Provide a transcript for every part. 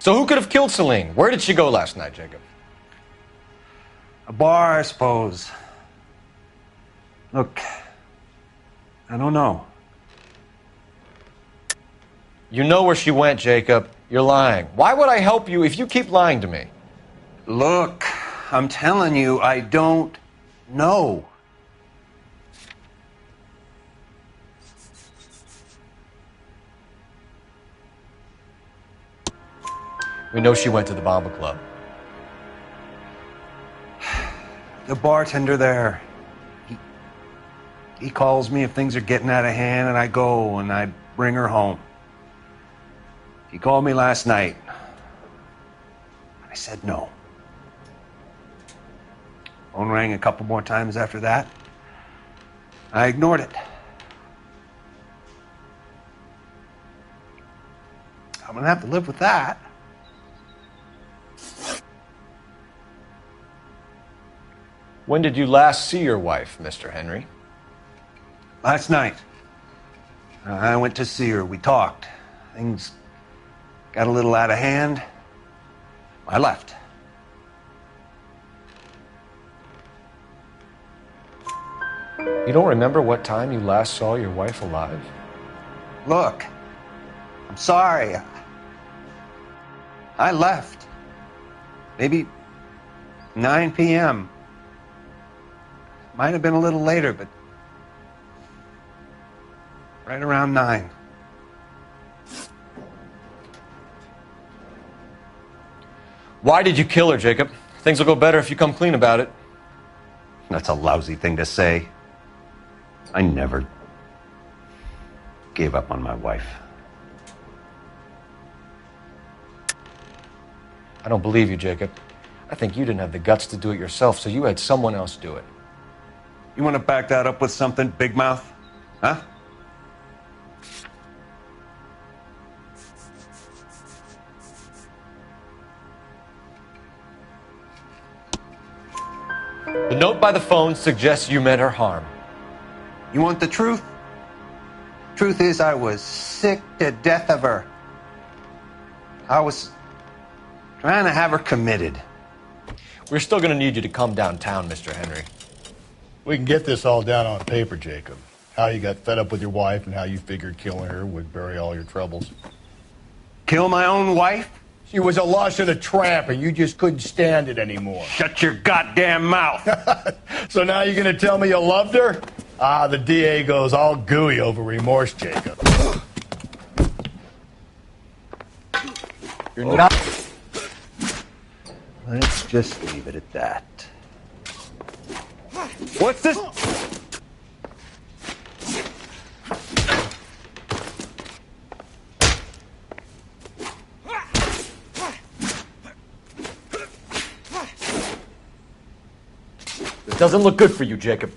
So who could have killed Celine? Where did she go last night, Jacob? A bar, I suppose. Look, I don't know. You know where she went, Jacob. You're lying. Why would I help you if you keep lying to me? Look, I'm telling you, I don't know. We know she went to the Bomba Club. The bartender there, he calls me if things are getting out of hand, and I go and I bring her home. He called me last night. I said no. Phone rang a couple more times after that. I ignored it. I'm gonna have to live with that. When did you last see your wife, Mr. Henry? Last night. I went to see her. We talked. Things got a little out of hand. I left. You don't remember what time you last saw your wife alive? Look, I'm sorry. I left. Maybe 9 p.m. Might have been a little later, but right around 9. Why did you kill her, Jacob? Things will go better if you come clean about it. That's a lousy thing to say. I never gave up on my wife. I don't believe you, Jacob. I think you didn't have the guts to do it yourself, so you had someone else do it. You want to back that up with something, big mouth? Huh? The note by the phone suggests you meant her harm. You want the truth? Truth is, I was sick to death of her. I was trying to have her committed. We're still going to need you to come downtown, Mr. Henry. We can get this all down on paper, Jacob. How you got fed up with your wife and how you figured killing her would bury all your troubles. Kill my own wife? She was a lush and a tramp, and you just couldn't stand it anymore. Shut your goddamn mouth! So now you're going to tell me you loved her? Ah, the DA goes all gooey over remorse, Jacob. You're not... Let's just leave it at that. What's this? This doesn't look good for you, Jacob.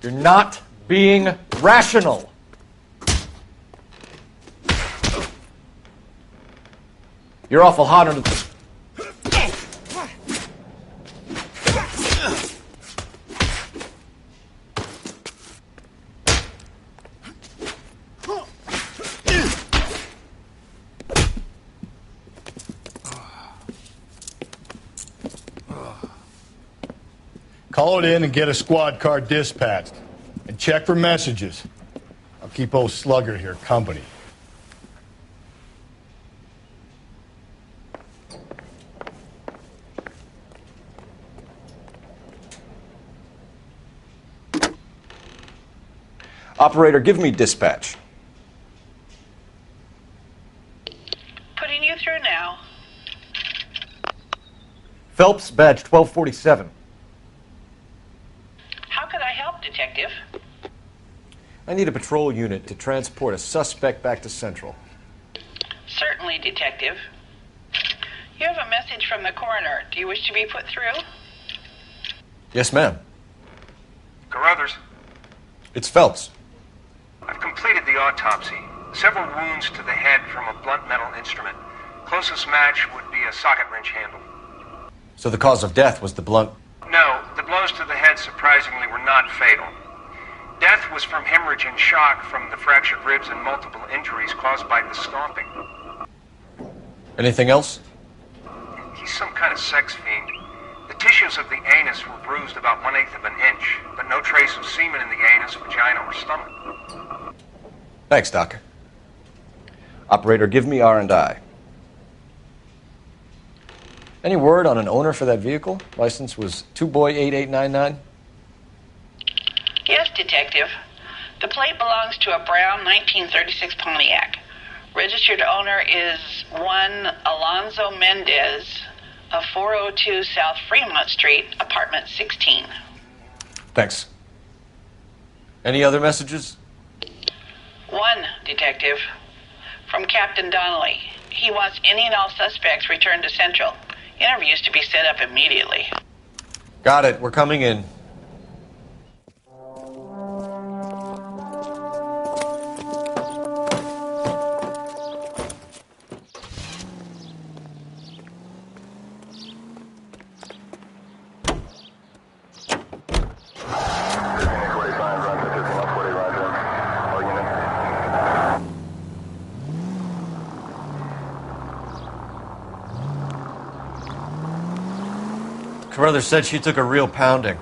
You're not being rational. You're awful hot under the... Call it in and get a squad car dispatched. And check for messages. I'll keep old Slugger here company. Operator, give me dispatch. Putting you through now. Phelps, badge 1247. How could I help, Detective? I need a patrol unit to transport a suspect back to Central. Certainly, Detective. You have a message from the coroner. Do you wish to be put through? Yes, ma'am. Carruthers, It's Phelps. I've completed the autopsy. Several wounds to the head from a blunt metal instrument. Closest match would be a socket wrench handle. So the cause of death was the blunt... No, the blows to the head surprisingly, were not fatal. Death was from hemorrhage and shock from the fractured ribs and multiple injuries caused by the stomping. Anything else? He's some kind of sex fiend. The tissues of the anus were bruised about 1/8 of an inch, but no trace of semen in the anus, vagina, or stomach. Thanks, Doc. Operator, give me R&I. Any word on an owner for that vehicle? License was 2boy8899. Yes, Detective. The plate belongs to a brown 1936 Pontiac. Registered owner is one Alonzo Mendez of 402 South Fremont Street, apartment 16. Thanks. Any other messages? One, Detective. From Captain Donnelly. He wants any and all suspects returned to Central. Interviews to be set up immediately. Got it. We're coming in. Carruthers said she took a real pounding.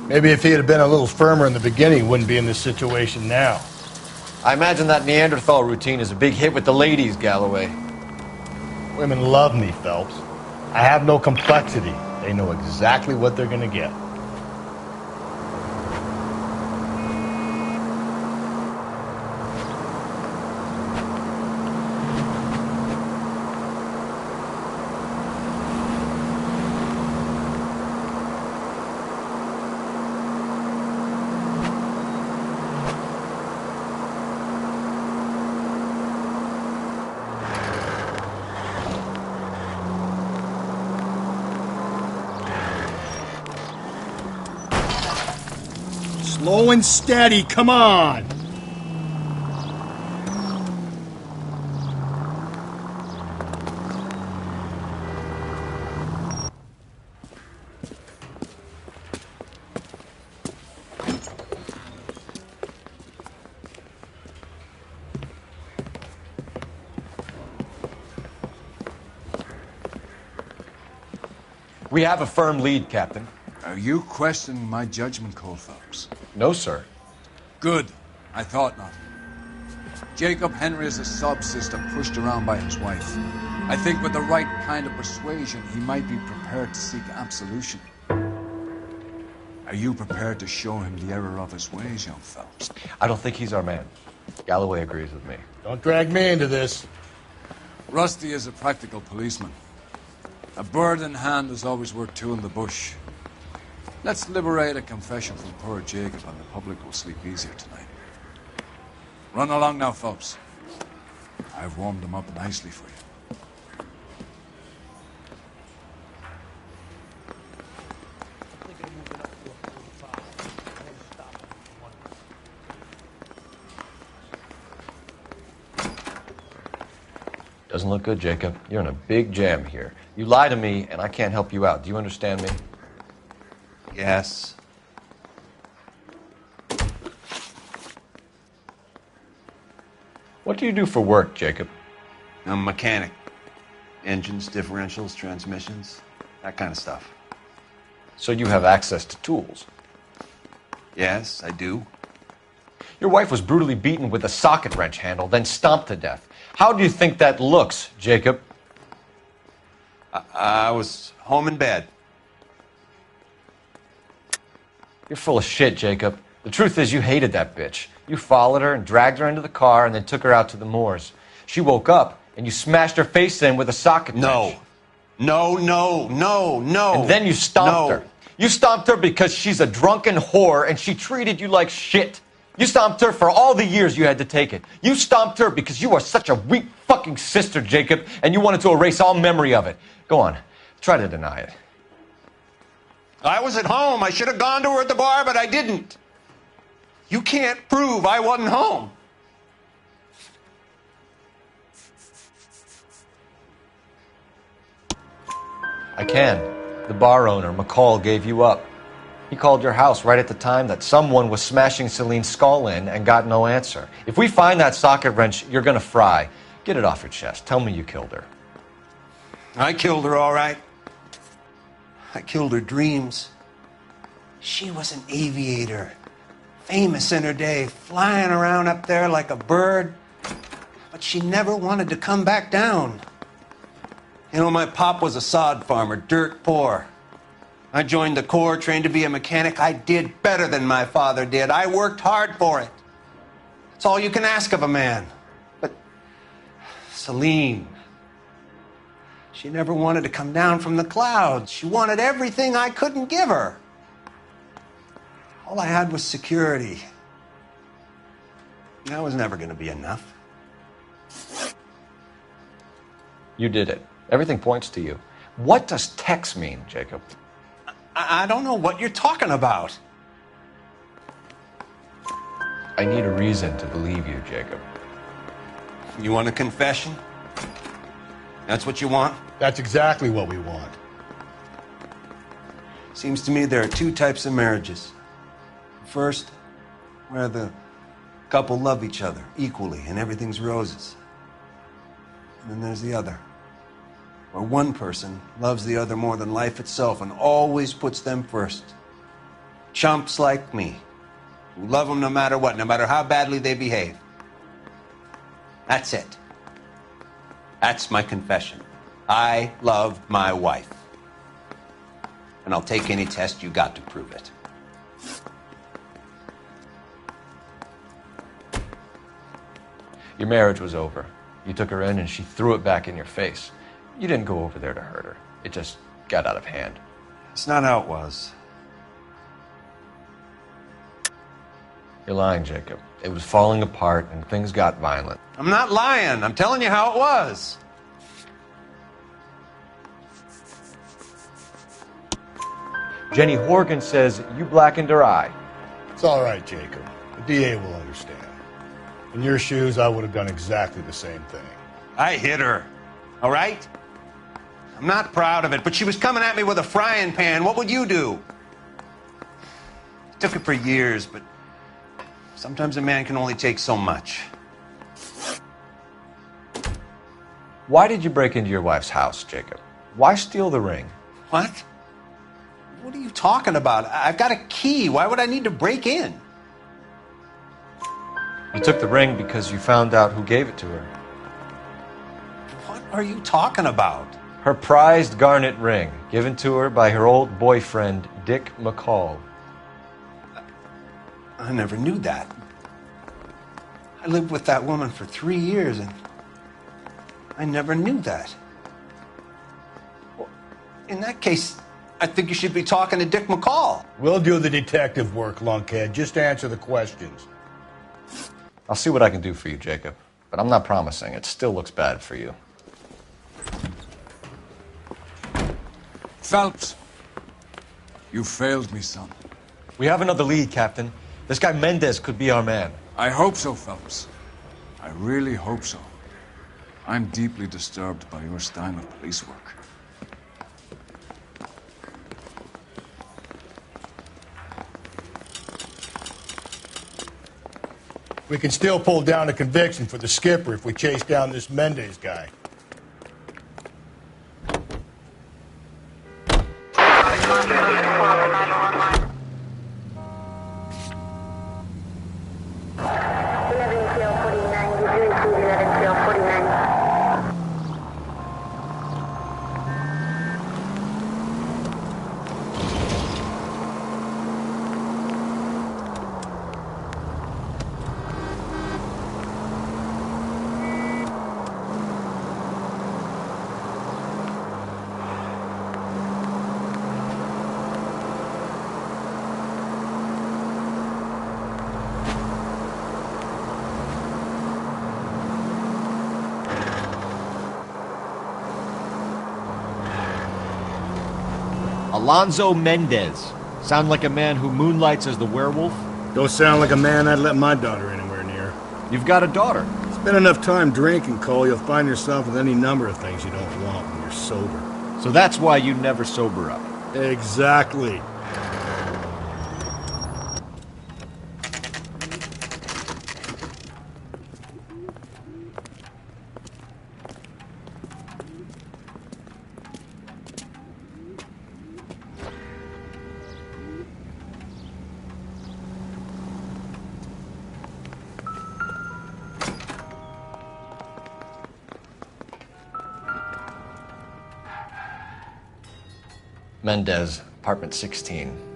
Maybe if he had been a little firmer in the beginning, he wouldn't be in this situation now. I imagine that Neanderthal routine is a big hit with the ladies, Galloway. Women love me, Phelps. I have no complexity. They know exactly what they're going to get. Slow and steady, come on! We have a firm lead, Captain. Are you questioning my judgment call, Phelps? No, sir. Good. I thought not. Jacob Henry is a sub-sister pushed around by his wife. I think with the right kind of persuasion, he might be prepared to seek absolution. Are you prepared to show him the error of his ways, young Phelps? I don't think he's our man. Galloway agrees with me. Don't drag me into this. Rusty is a practical policeman. A bird in hand is always worth two in the bush. Let's liberate a confession from poor Jacob and the public will sleep easier tonight. Run along now, Phelps. I've warmed them up nicely for you. Doesn't look good, Jacob. You're in a big jam here. You lie to me, and I can't help you out. Do you understand me? Yes. What do you do for work, Jacob? I'm a mechanic. Engines, differentials, transmissions, that kind of stuff. So you have access to tools. Yes, I do. Your wife was brutally beaten with a socket wrench handle, then stomped to death. How do you think that looks, Jacob? I was home in bed. You're full of shit, Jacob. The truth is you hated that bitch. You followed her and dragged her into the car and then took her out to the moors. She woke up and you smashed her face in with a socket wrench. No. And then you stomped her. You stomped her because she's a drunken whore and she treated you like shit. You stomped her for all the years you had to take it. You stomped her because you are such a weak fucking sister, Jacob, and you wanted to erase all memory of it. Go on. Try to deny it. I was at home. I should have gone to her at the bar, but I didn't. You can't prove I wasn't home. I can. The bar owner, McCall, gave you up. He called your house right at the time that someone was smashing Celine's skull in and got no answer. If we find that socket wrench, you're gonna fry. Get it off your chest. Tell me you killed her. I killed her, all right. I killed her dreams. She was an aviator, famous in her day, flying around up there like a bird. But she never wanted to come back down. You know, my pop was a sod farmer, dirt poor. I joined the Corps, trained to be a mechanic. I did better than my father did. I worked hard for it. That's all you can ask of a man. But Celine, she never wanted to come down from the clouds. She wanted everything I couldn't give her. All I had was security. That was never going to be enough. You did it. Everything points to you. What does Tex mean, Jacob? I don't know what you're talking about. I need a reason to believe you, Jacob. You want a confession? That's what you want? That's exactly what we want. Seems to me there are two types of marriages. First, where the couple love each other equally and everything's roses. And then there's the other, where one person loves the other more than life itself and always puts them first. Chumps like me, who love them no matter what, no matter how badly they behave. That's it. That's my confession. I love my wife. And I'll take any test you got to prove it. Your marriage was over. You took her in and she threw it back in your face. You didn't go over there to hurt her. It just got out of hand. It's not how it was. You're lying, Jacob. It was falling apart and things got violent. I'm not lying. I'm telling you how it was. Jenny Horgan says you blackened her eye. It's all right, Jacob. The DA will understand. In your shoes, I would have done exactly the same thing. I hit her. All right? I'm not proud of it, but she was coming at me with a frying pan. What would you do? It took it for years, but sometimes a man can only take so much. Why did you break into your wife's house, Jacob? Why steal the ring? What? What are you talking about? I've got a key. Why would I need to break in? You took the ring because you found out who gave it to her. What are you talking about? Her prized garnet ring, given to her by her old boyfriend, Dick McCall. I never knew that. I lived with that woman for 3 years, and I never knew that. Well, in that case, I think you should be talking to Dick McCall. We'll do the detective work, lunkhead. Just answer the questions. I'll see what I can do for you, Jacob. But I'm not promising. It still looks bad for you. Phelps, you failed me, son. We have another lead, Captain. This guy Mendez could be our man. I hope so, Phelps. I really hope so. I'm deeply disturbed by your style of police work. We can still pull down a conviction for the skipper if we chase down this Mendez guy. Alonzo Mendez. Sound like a man who moonlights as the werewolf? Don't sound like a man I'd let my daughter anywhere near. You've got a daughter. Spend enough time drinking, Cole, you'll find yourself with any number of things you don't want when you're sober. So that's why you never sober up. Exactly. Mendez, apartment 16.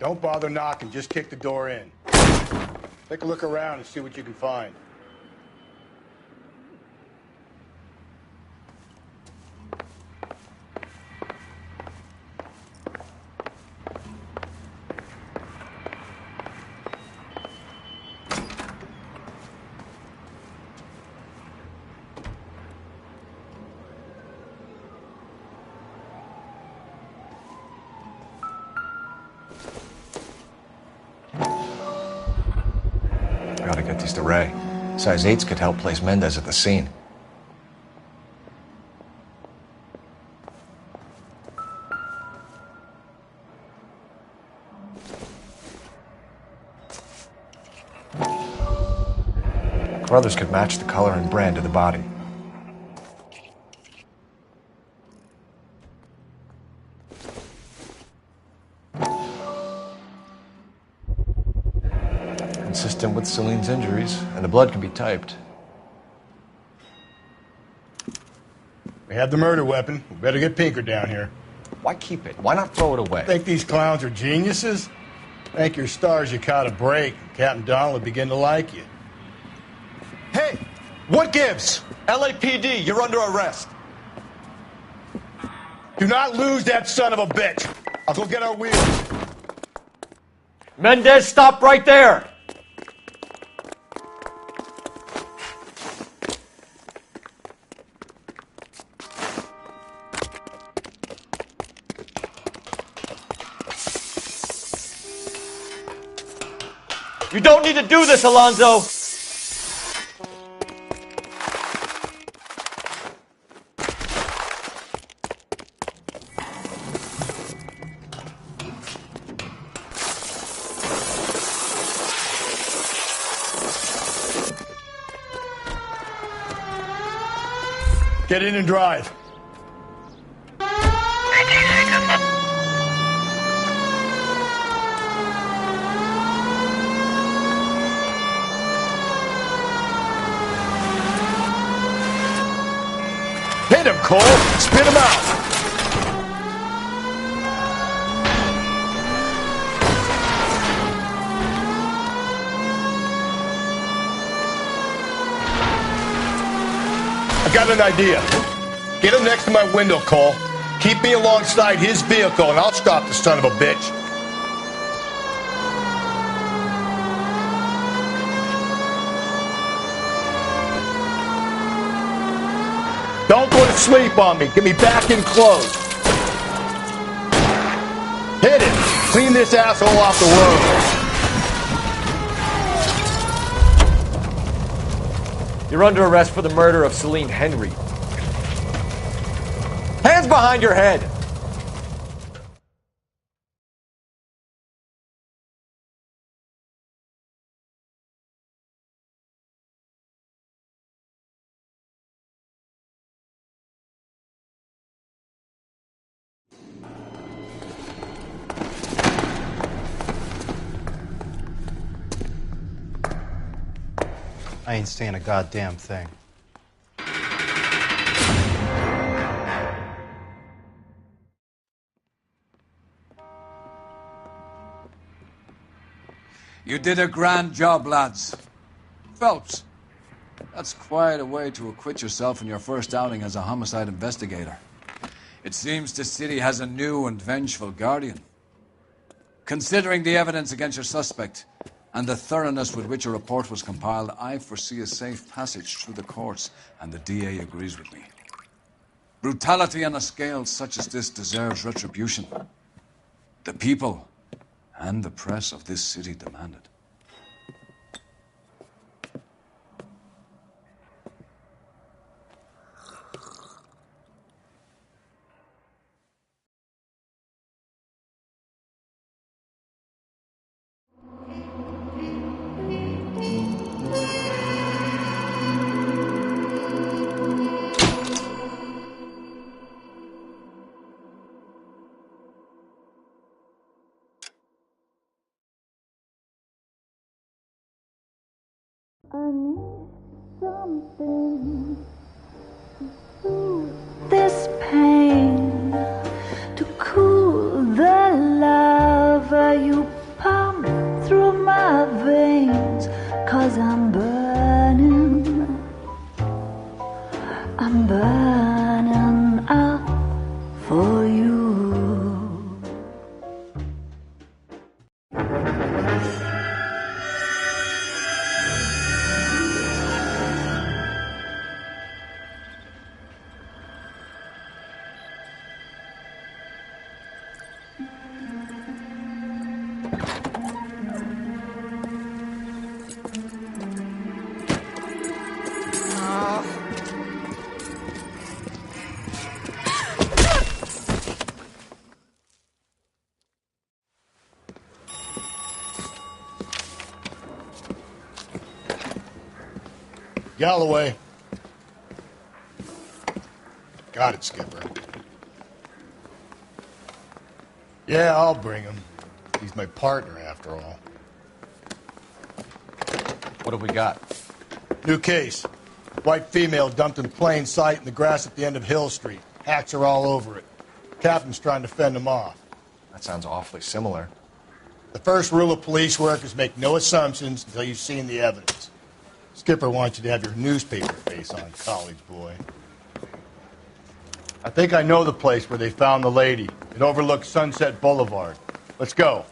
Don't bother knocking, just kick the door in. Take a look around and see what you can find. Gotta get these to Ray. Size 8s could help place Mendez at the scene. Carruthers could match the color and brand of the body. Consistent with Celine's injuries, and the blood can be typed. We have the murder weapon. We better get Pinker down here. Why keep it? Why not throw it away? Think these clowns are geniuses? Thank your stars you caught a break. Captain Donald will begin to like you. Hey, what gives? LAPD, you're under arrest. Do not lose that son of a bitch. I'll go get our wheels. Mendez, stop right there! You don't need to do this, Alonzo! Get in and drive. Hit him, Cole. Spit him out. I got an idea. Get him next to my window, Cole. Keep me alongside his vehicle, and I'll stop the son of a bitch. Don't go to sleep on me. Get me back in close. Hit it. Clean this asshole off the road. You're under arrest for the murder of Celine Henry. Hands behind your head! I ain't saying a goddamn thing. You did a grand job, lads. Phelps, that's quite a way to acquit yourself in your first outing as a homicide investigator. It seems the city has a new and vengeful guardian. Considering the evidence against your suspect and the thoroughness with which a report was compiled, I foresee a safe passage through the courts, and the DA agrees with me. Brutality on a scale such as this deserves retribution. The people and the press of this city demand it. I need something to soothe this pain, to cool the lava you pump through my veins, 'cause I'm burning up for you. Galloway. Got it, Skipper. Yeah, I'll bring him. He's my partner, after all. What have we got? New case. White female dumped in plain sight in the grass at the end of Hill Street. Hacks are all over it. Captain's trying to fend them off. That sounds awfully similar. The first rule of police work is make no assumptions until you've seen the evidence. Skipper wants you to have your newspaper face on, college boy. I think I know the place where they found the lady. It overlooks Sunset Boulevard. Let's go.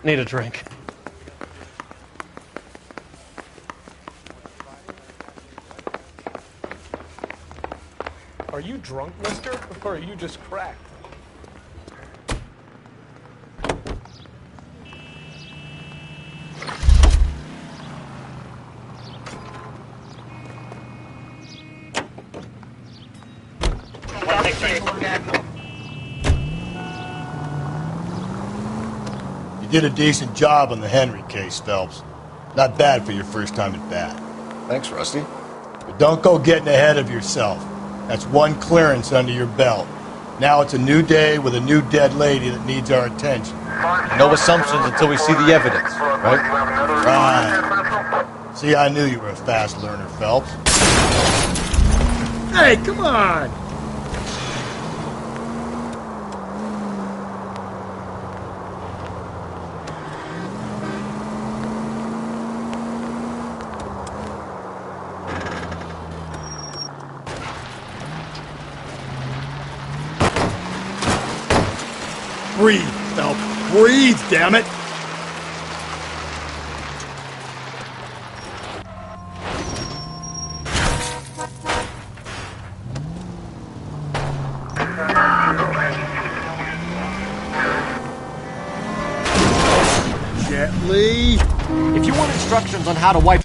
Need a drink. Are you drunk, mister? Or are you just cracked? You did a decent job on the Henry case, Phelps. Not bad for your first time at bat. Thanks, Rusty. But don't go getting ahead of yourself. That's one clearance under your belt. Now it's a new day with a new dead lady that needs our attention. No assumptions until we see the evidence, right? Right. See, I knew you were a fast learner, Phelps. Hey, come on! Breathe, Phelps. Breathe, damn it! Gently. If you want instructions on how to wipe...